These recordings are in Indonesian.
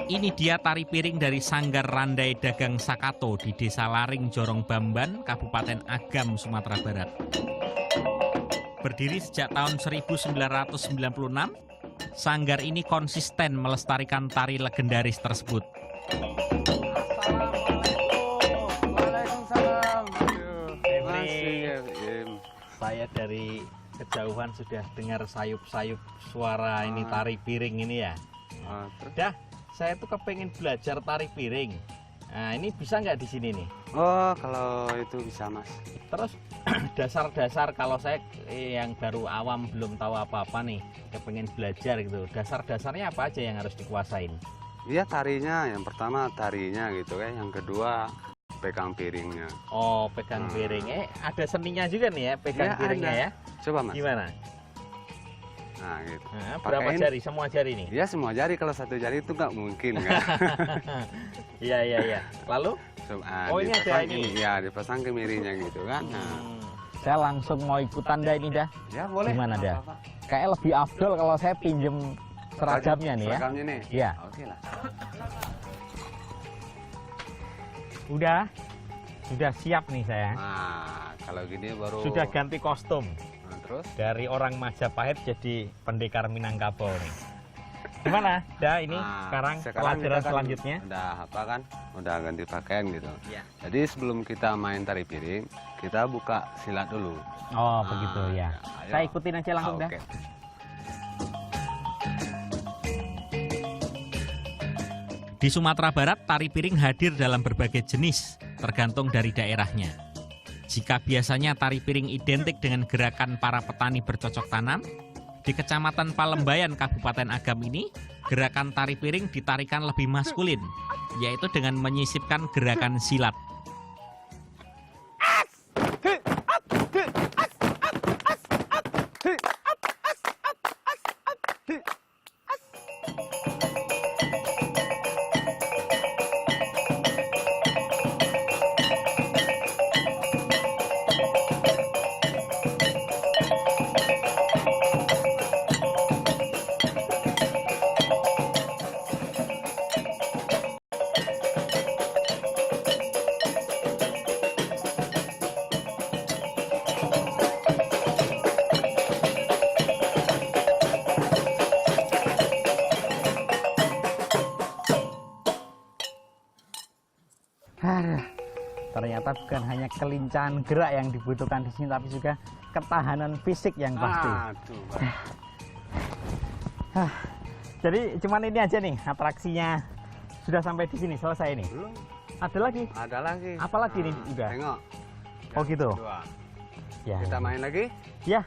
Ini dia tari piring dari Sanggar Randai Dagang Sakato di Desa Laring, Jorong Bamban, Kabupaten Agam, Sumatera Barat. Berdiri sejak tahun 1996, sanggar ini konsisten melestarikan tari legendaris tersebut. Saya dari kejauhan sudah dengar sayup-sayup suara ini tari piring ini ya. Dah, saya tuh kepengen belajar tari piring. Nah, ini bisa nggak di sini nih? Oh, kalau itu bisa, Mas. Terus dasar-dasar kalau saya yang baru awam belum tahu apa-apa nih, kepengen belajar gitu. Dasar-dasarnya apa aja yang harus dikuasain? Iya, tarinya. Yang pertama tarinya gitu kan. Yang kedua pegang piringnya. Oh, pegang piring. Ada seninya juga nih ya, pegang piringnya ada. ya. Coba, Mas. Gimana? Nah, gitu. Nah, berapa jari? Semua jari nih? Ya, semua jari. Kalau satu jari itu nggak mungkin kan. Iya. Lalu? Oh, ini ada ini. Ya, dipasang ke mirinya gitu kan. Saya langsung mau ikutan dah ini dah. Ya, boleh. Gimana dah? Kayak lebih afdol kalau saya pinjem seragamnya nih ya. Seragamnya nih? Iya. Oke lah. Sudah siap nih saya. Nah, kalau gini baru. Sudah ganti kostum. Nah, terus? Dari orang Majapahit jadi pendekar Minangkabau nih. Gimana? Dah ini sekarang pelajaran selanjutnya. Udah apa kan? Udah ganti pakaian gitu. Ya. Jadi sebelum kita main tari piring, kita buka silat dulu. Oh, begitu ya. Ayo. Saya ikutin aja langsung dah. Oke. Di Sumatera Barat, tari piring hadir dalam berbagai jenis, tergantung dari daerahnya. Jika biasanya tari piring identik dengan gerakan para petani bercocok tanam, di Kecamatan Palembayan, Kabupaten Agam ini, gerakan tari piring ditarikan lebih maskulin, yaitu dengan menyisipkan gerakan silat. Ternyata bukan hanya kelincahan gerak yang dibutuhkan di sini, tapi juga ketahanan fisik yang pasti. Jadi cuman ini aja nih atraksinya, sudah sampai di sini selesai nih. Belum. Ada lagi? Ada lagi. Apa lagi nih udah? Tengok. Oh gitu. Kedua. Ya. Kita main lagi? Ya.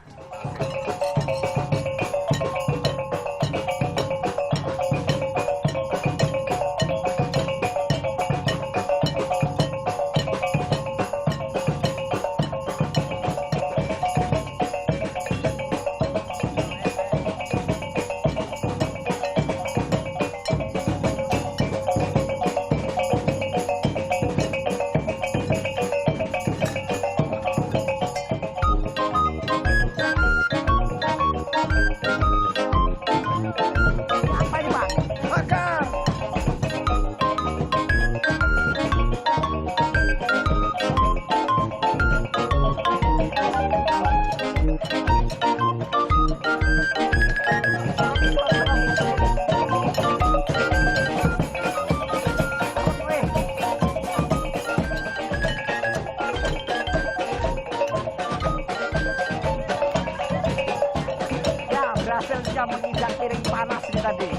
Berhasil menginjak piring panas ini tadi.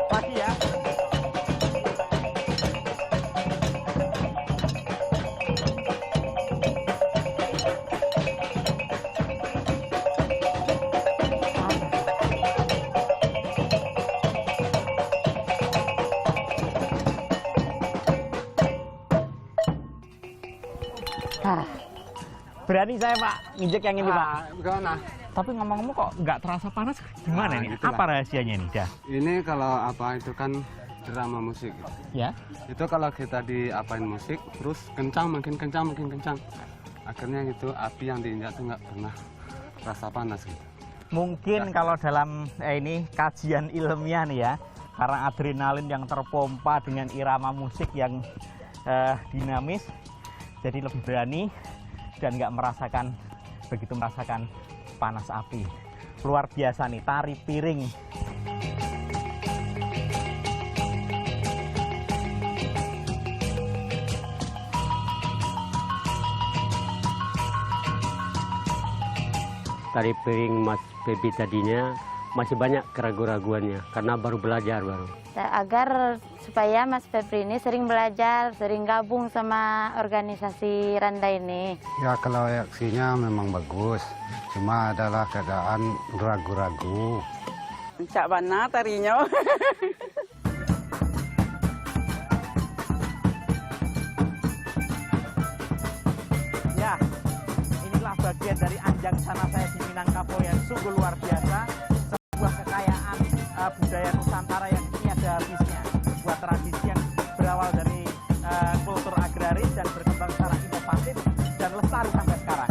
Lagi ya. Berani saya Pak nginjek yang ini Pak. Gimana? Tapi ngomong-ngomong kok nggak terasa panas gimana nih? Itulah. Apa rahasianya nih dah? Ini kalau apa itu kan drama musik. Ya. Itu kalau kita diapain musik terus kencang makin kencang makin kencang. Akhirnya gitu api yang diinjak tuh nggak pernah rasa panas gitu. Mungkin kalau dalam ini kajian ilmiah nih ya, karena adrenalin yang terpompa dengan irama musik yang dinamis, jadi lebih berani dan nggak begitu merasakan panas api. Luar biasa nih tari piring. Tari piring Mas Febi tadinya masih banyak keraguan-raguannya karena baru belajar baru. Agar supaya Mas Febri ini sering belajar, sering gabung sama organisasi Randa ini. Ya kalau reaksinya memang bagus, cuma adalah keadaan ragu-ragu. Cak mana tarinya? Ya, inilah bagian dari Anjang Sana saya di Minangkabau yang sungguh luar biasa. Sebuah kekayaan budaya Nusantara yang tiada habisnya. Sebuah tradisi yang berawal dari kultur agraris dan berkembang secara inovatif dan lestari sampai sekarang.